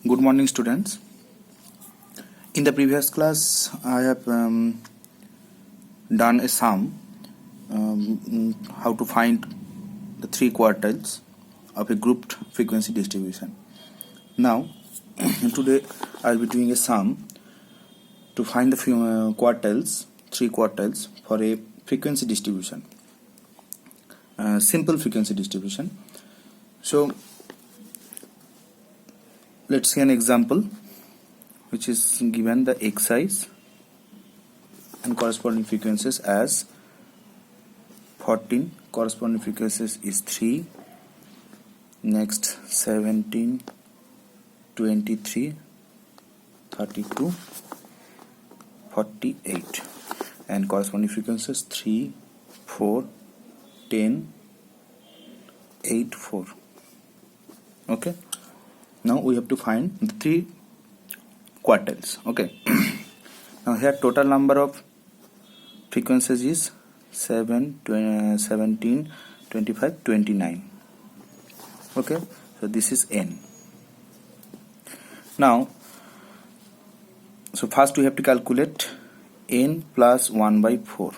Good morning, students. In the previous class, I have done a sum, how to find the three quartiles of a grouped frequency distribution. Now, today I will be doing a sum to find the quartiles, three quartiles for a frequency distribution, simple frequency distribution. So, let's see an example which is given the exercise and corresponding frequencies as 14, corresponding frequencies is 3, next 17, 23, 32, 48, and corresponding frequencies 3, 4, 10, 8, 4. Okay. Now we have to find the three quartiles. Okay. Now here total number of frequencies is 7, 17, 25, 29. Okay. So this is n. Now, so first we have to calculate n plus 1 by 4.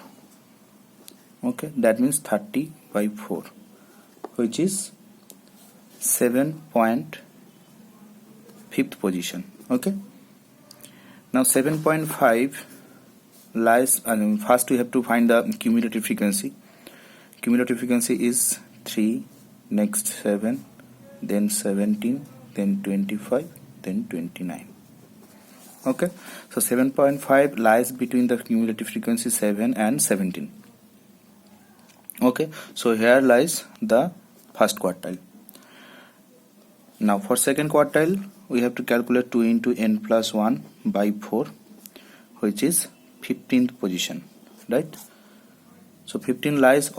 Okay. That means 30 by 4, which is 7.5th position. Okay. Now 7.5 lies, first we have to find the cumulative frequency. Cumulative frequency is 3, next 7, then 17, then 25, then 29. Okay. So 7.5 lies between the cumulative frequency 7 and 17. Okay. So here lies the first quartile. Now for second quartile, we have to calculate 2 into n plus 1 by 4, which is 15th position, right? So 15 lies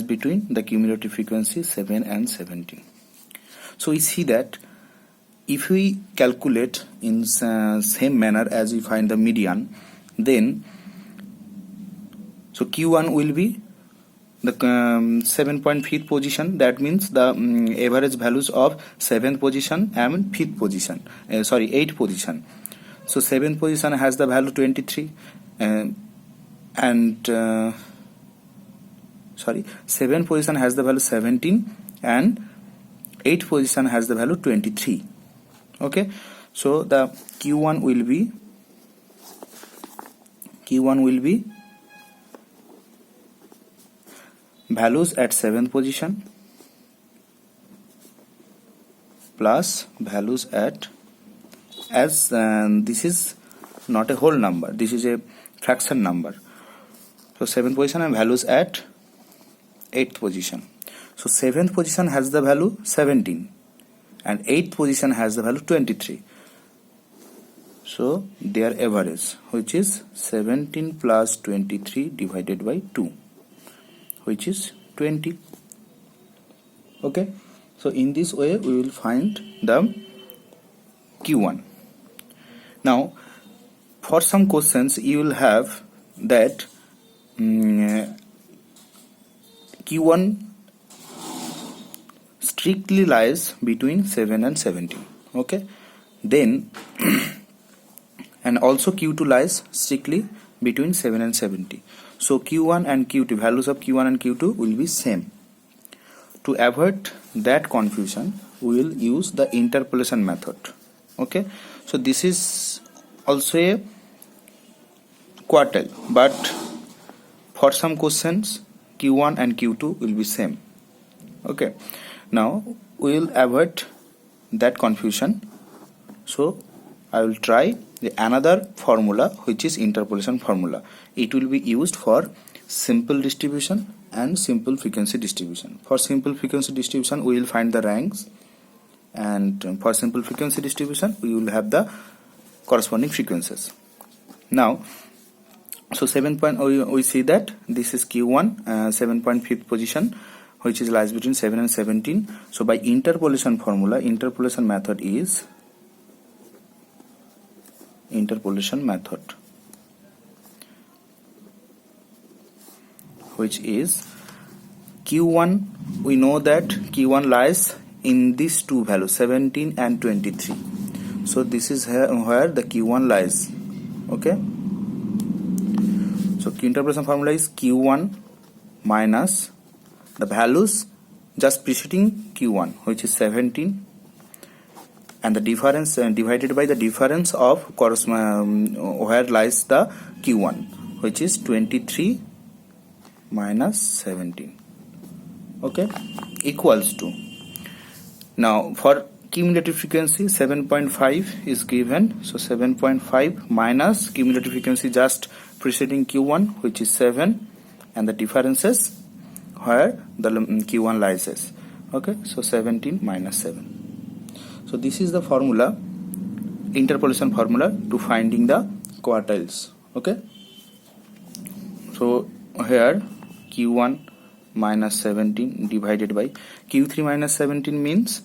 between the cumulative frequency 7 and 17. So we see that if we calculate in same manner as we find the median, then so Q1 will be the 7.5th position. That means the average values of 7th position and 5th position, 8th position. So 7th position has the value 23 7th position has the value 17 and 8th position has the value 23. Okay. So the Q1 will be values at 7th position plus values at, as this is not a whole number, this is a fraction number. So 7th position and values at 8th position. So 7th position has the value 17 and 8th position has the value 23. So their average, which is 17 plus 23 divided by 2, which is 20. Okay. So in this way we will find the Q1. Now for some questions you will have that Q1 strictly lies between 7 and 17. Okay. Then and also Q2 lies strictly between 7 and 70. So Q1 and Q2, values of Q1 and Q2 will be same. To avoid that confusion, we will use the interpolation method. Okay. So this is also a quartile, but for some questions Q1 and Q2 will be same. Okay. Now we will avoid that confusion. So I will try another formula, which is interpolation formula. It will be used for simple distribution and simple frequency distribution. For simple frequency distribution we will find the ranks, and for simple frequency distribution we will have the corresponding frequencies. Now so we see that this is Q1, 7.5th position, which is lies between 7 and 17. So by interpolation formula, interpolation method, which is Q1, we know that Q1 lies in these two values 17 and 23. So this is here where the Q1 lies. Okay, so Q interpolation formula is Q1 minus the values just preceding Q1, which is 17, and the difference divided by the difference of where lies the Q1, which is 23 minus 17. Okay, equals to, now for cumulative frequency 7.5 is given, so 7.5 minus cumulative frequency just preceding Q1, which is 7, and the differences where the Q1 lies. Okay, so 17 minus 7. So this is the formula, interpolation formula to finding the quartiles. Okay, so here Q1 minus 17 divided by Q3 minus 17 means,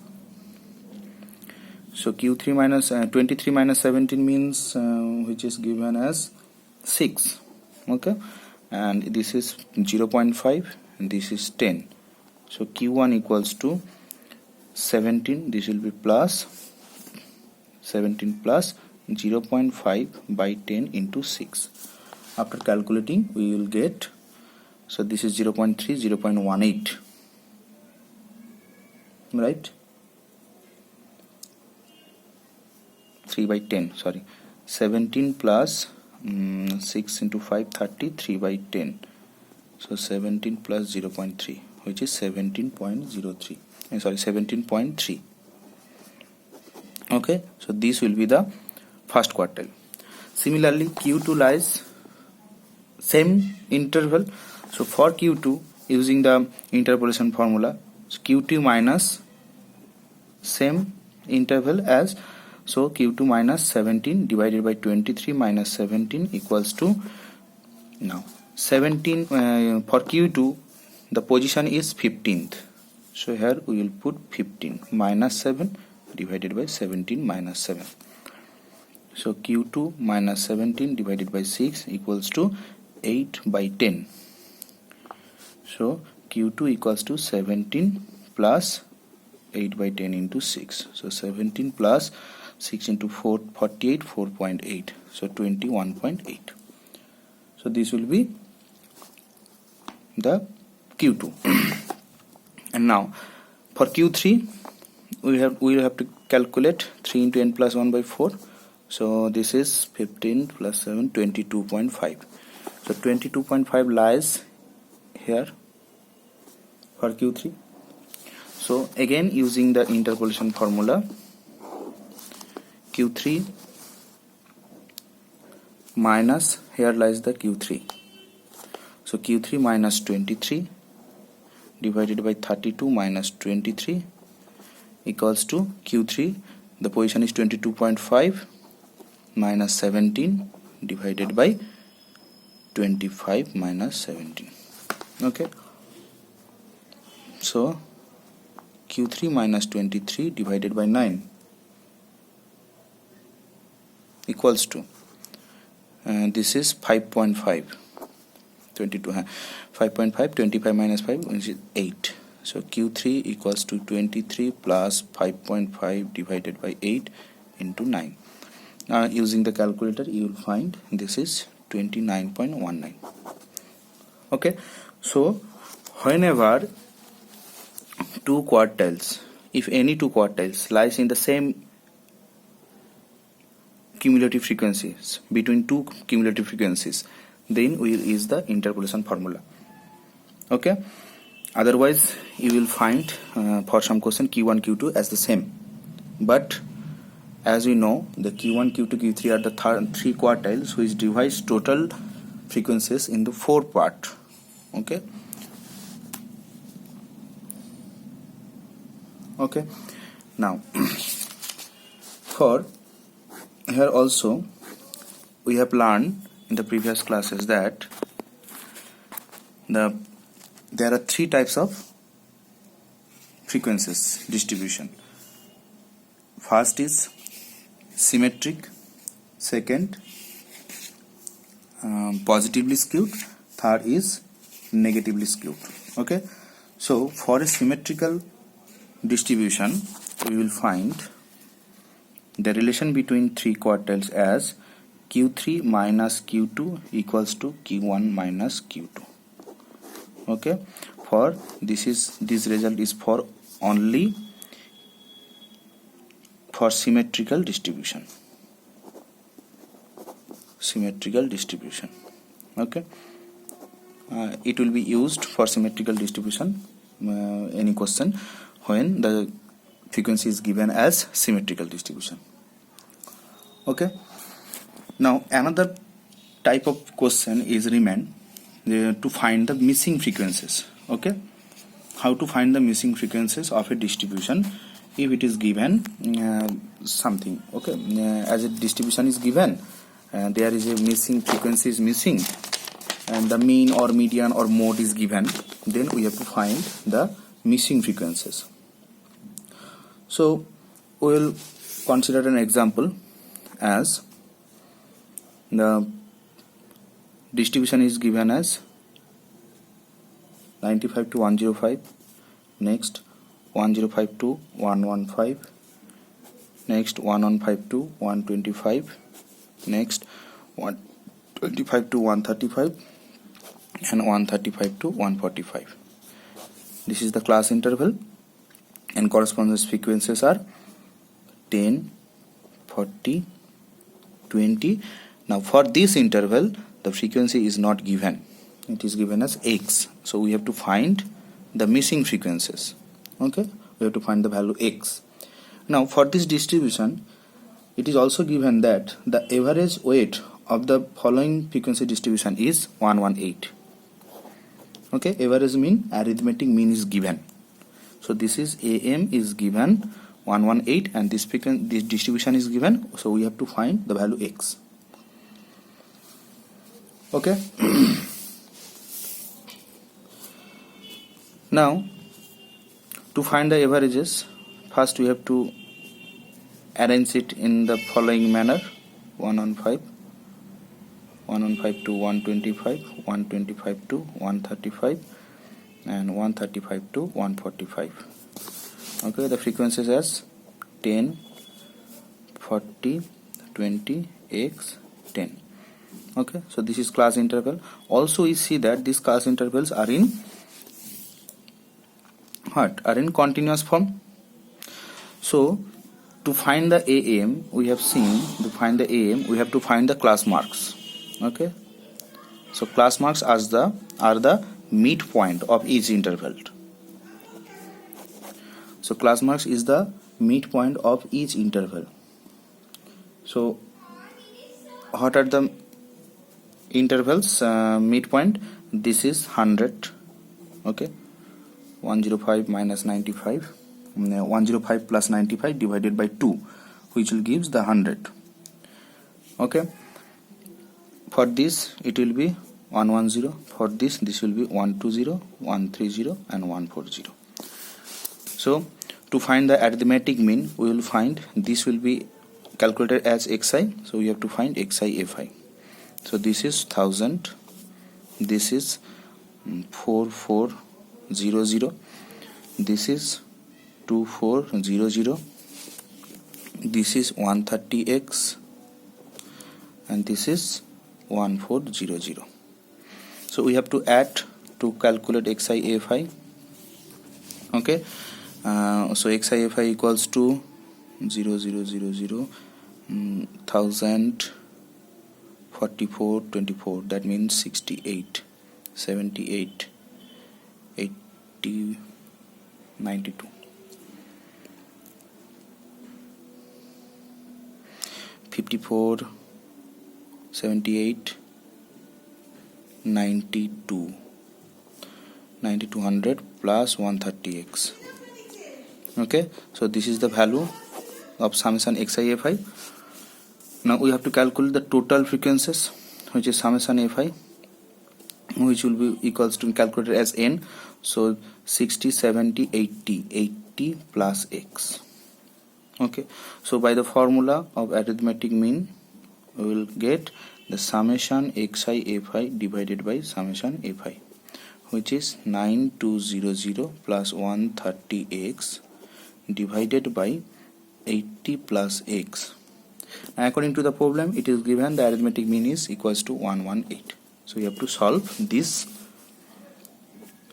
so Q3 minus 23 minus 17 means which is given as 6. Okay, and this is 0.5 and this is 10. So Q1 equals to 17, this will be plus 17 plus 0.5 by 10 into 6. After calculating we will get, so this is 0.3, 0.18, right? 3 by 10, sorry, 17 plus 6 into 5, 30, 3 by 10. So 17 plus 0.3, which is 17.03. Sorry, 17.3. Okay, so this will be the first quartile. Similarly, Q2 lies same interval. So for Q2, using the interpolation formula, so Q2 minus same interval as, so Q2 minus 17 divided by 23 minus 17 equals to, now 17 for Q2 the position is 15th, so here we will put 15 minus 7 divided by 17 minus 7. So Q2 minus 17 divided by 6 equals to 8 by 10. So Q2 equals to 17 plus 8 by 10 into 6. So 17 plus 6 into 4, 48, 4.8. So 21.8. So this will be the Q2. And now for Q3 we will have to calculate 3 into n plus 1 by 4. So this is 15 plus 7, 22.5. So 22.5 lies here for Q3. So again using the interpolation formula, Q3 minus, here lies the Q3. So Q3 minus 23 divided by 32 minus 23 equals to Q3, the position is 22.5 minus 17 divided by 25 minus 17. Okay, so Q3 minus 23 divided by 9 equals to, this is 5.5, 22, 5.5, 25 minus 5 which is 8. So Q3 equals to 23 plus 5.5 divided by 8 into 9. Using the calculator you will find this is 29.19. Okay, so whenever two quartiles, if any two quartiles lies in the same cumulative frequencies, between two cumulative frequencies, then we will use the interpolation formula. Okay, otherwise you will find for some question Q1 Q2 as the same, but as we know the Q1 Q2 Q3 are the three quartiles which divides total frequencies in the 4 part. Okay, okay, now for here also we have learned in the previous classes that there are 3 types of frequencies distribution. First is symmetric, second positively skewed, third is negatively skewed. Okay, so for a symmetrical distribution we will find the relation between three quartiles as Q3 minus Q2 equals to Q1 minus Q2. Okay, for this result is for only for symmetrical distribution. Okay, it will be used for symmetrical distribution. Any question when the frequency is given as symmetrical distribution. Okay, now another type of question is remain to find the missing frequencies. Okay, how to find the missing frequencies of a distribution if it is given something. Okay, as a distribution is given, there is a missing frequency is missing, and the mean or median or mode is given, then we have to find the missing frequencies. So we will consider an example as the distribution is given as 95 to 105, next 105 to 115, next 115 to 125, next 125 to 135, and 135 to 145. This is the class interval, and corresponding frequencies are 10, 40, 20. Now for this interval the frequency is not given, it is given as x, so we have to find the missing frequencies. Okay, we have to find the value x. Now for this distribution it is also given that the average weight of the following frequency distribution is 118. Okay, average mean, arithmetic mean is given, so this is AM is given 118, and this distribution is given, so we have to find the value x. Okay. Now to find the averages, first we have to arrange it in the following manner: 115 to 125, 125 to 135, and 135 to 145. Okay, the frequencies as 10, 40, 20, x, 10. Okay, so this is class interval. Also we see that these class intervals are in continuous form. So to find the AM, we have seen to find the AM we have to find the class marks. Okay, so class marks are the midpoint of each interval. So class marks is the midpoint of each interval. So what are the intervals midpoint? This is 100. Okay, 105 minus 95, 105 plus 95 divided by 2, which will gives the 100. Okay, for this it will be 110, for this will be 120, 130, and 140. So to find the arithmetic mean, we will find this will be calculated as xi, so we have to find xi fi. So this is 1000, this is 4400, this is 2400, this is 130x, and this is 1400. So we have to add to calculate xi fi. Okay, so xi fi equals to 0000 1000 44 24, that means 68 78 80 92 54 78 92 9200 plus 130x. Okay, so this is the value of summation xi fi. Now we have to calculate the total frequencies, which is summation fi, which will be equals to calculated as n. So 60 70 80 plus x. Okay, so by the formula of arithmetic mean, we will get the summation xi fi divided by summation fi, which is 9200 plus 130x divided by 80 plus x. According to the problem, it is given the arithmetic mean is equals to 118. So you have to solve this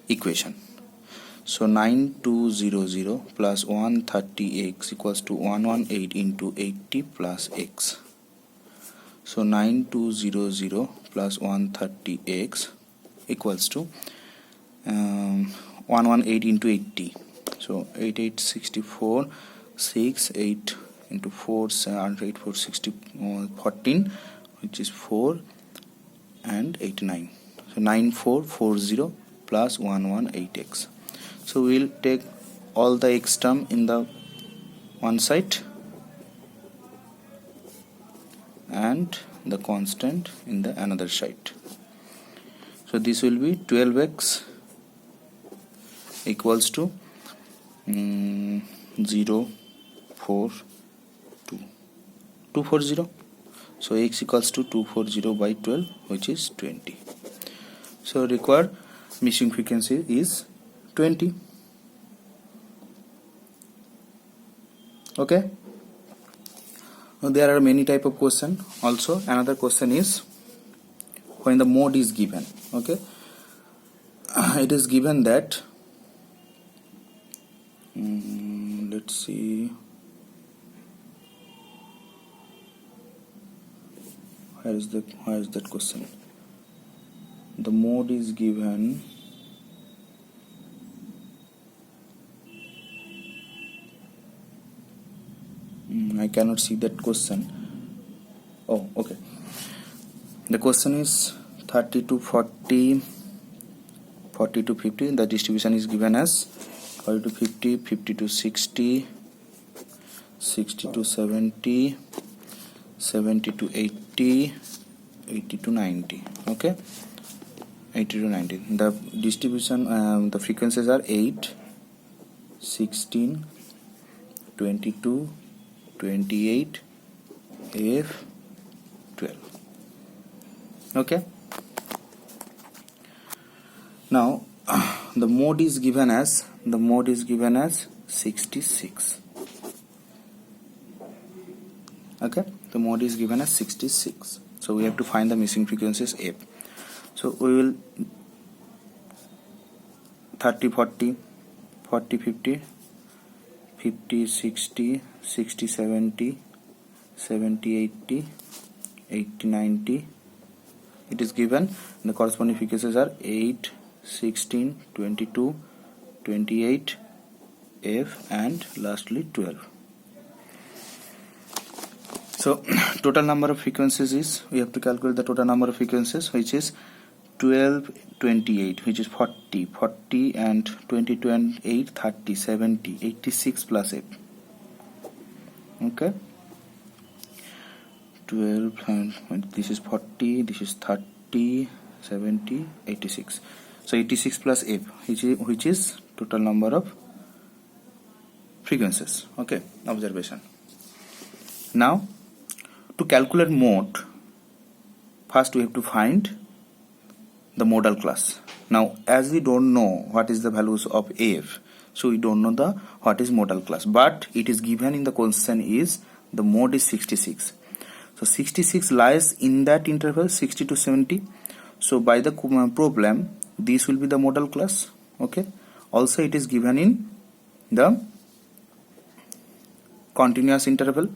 equation. So 9200 plus 130x equals to 118 into 80 plus x. So 9200 plus 130x equals to 118 into 80. So 8864, 6, 8 into 4, 7, 8, 4, 60, 14, which is 4 and 89. So 9440 plus 118x. So we will take all the x term in the one side and the constant in the another side. So this will be 12x equals to 0, 4, 2, 240. So x equals to 240 by 12, which is 20. So required missing frequency is 20. Okay. Now there are many type of question. Also another question is when the mode is given. Okay. It is given that let's see, where is that question? The mode is given I cannot see that question. Oh, okay. The question is 30 to 40, 40 to 50. The distribution is given as 40 to 50, 50 to 60, 60 to 70, 70 to 80, 80 to 90. Okay, 80 to 90. The distribution, the frequencies are 8, 16, 22, 28, F, 12. Okay. Now the mode is given as 66. Okay, the mode is given as 66. So we have to find the missing frequencies F. So we will 30 40, 40 50, 50 60, 60 70, 70 80, 80 90. It is given. The corresponding frequencies are 8, 16, 22, 28, F, and lastly 12. So total number of frequencies is, we have to calculate the total number of frequencies, which is 12, 28, which is 40, 40 and 22 and 8, 30, 70, 86 plus 8. Okay, 12 and this is 40, this is 30, 70, 86. So 86 plus 8, which is total number of frequencies. Okay, observation. Now to calculate mode, first we have to find the modal class. Now as we don't know what is the values of F, so we don't know what is modal class, but it is given in the question is the mode is 66. So 66 lies in that interval 60 to 70. So by the problem, this will be the modal class. Okay, also it is given in the continuous interval.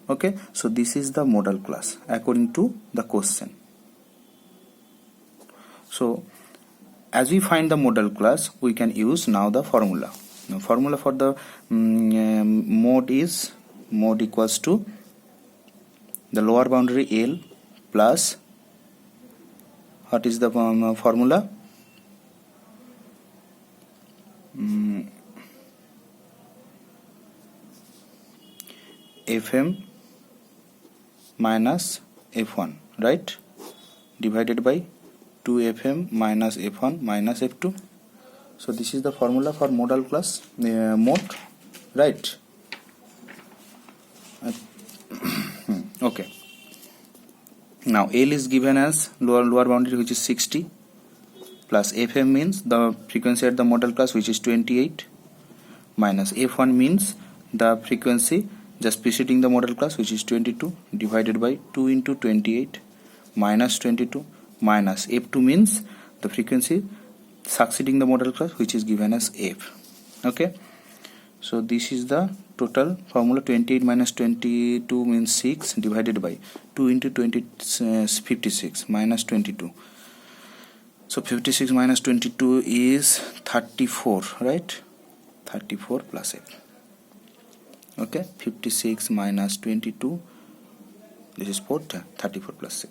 Okay, so this is the modal class according to the question. So as we find the modal class, we can use now the formula. Now formula for the mode is mode equals to the lower boundary L plus, what is the formula? Fm minus F1, right, divided by 2Fm minus F1 minus F2. So this is the formula for modal class mode, right? Okay. Now L is given as lower boundary, which is 60, plus Fm means the frequency at the modal class, which is 28, minus F1 means the frequency just preceding the model class, which is 22, divided by 2 into 28 minus 22 minus f2 means the frequency succeeding the model class, which is given as f. Okay, so this is the total formula. 28 minus 22 means 6, divided by 2 into 56 minus 22. So 56 minus 22 is 34, right? 34 plus f. Okay, 56 minus 22, this is 34 plus f.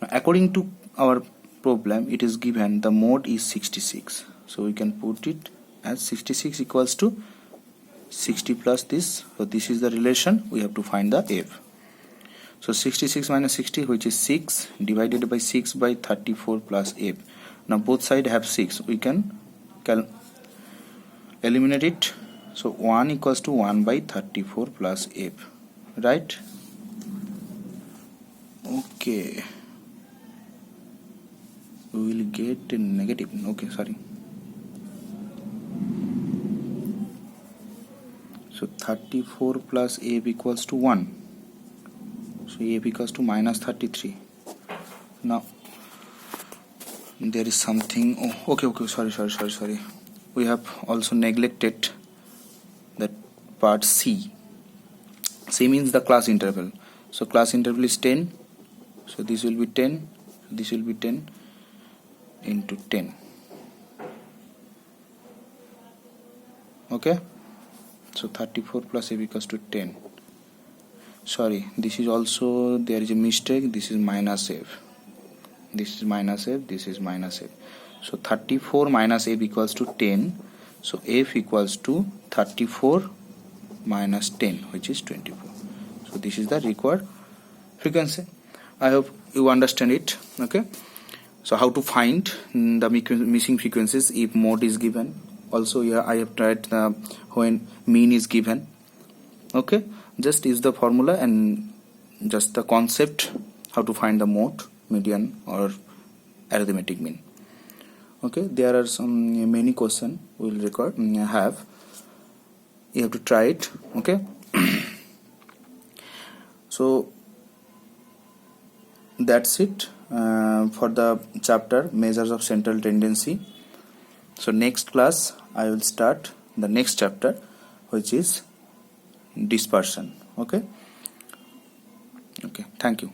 Now according to our problem, it is given the mode is 66, so we can put it as 66 equals to 60 plus this. So this is the relation. We have to find the f. So 66 minus 60, which is 6, divided by 6 by 34 plus f. Now both sides have 6, we can eliminate it. So 1 equals to 1 by 34 plus f, right? Okay, we will get a negative. Okay, sorry. So 34 plus f equals to 1. So f equals to minus 33. Now there is something. Oh, okay. Sorry. We have also neglected that part C. C means the class interval. So class interval is 10. So this will be 10. This will be 10 into 10. Okay. So 34 plus f equals to 10. Sorry, this is also, there is a mistake. This is minus f. This is minus f. This is minus f. So 34 minus f equals to 10. So f equals to 34 minus 10, which is 24. So this is the required frequency. I hope you understand it. Okay. So how to find the missing frequencies if mode is given. Also here I have tried when mean is given. Okay. Just use the formula and just the concept how to find the mode, median or arithmetic mean. Okay, there are some many questions we will have. You have to try it. Okay. So that's it for the chapter measures of central tendency. So next class I will start the next chapter, which is dispersion. Okay. Thank you.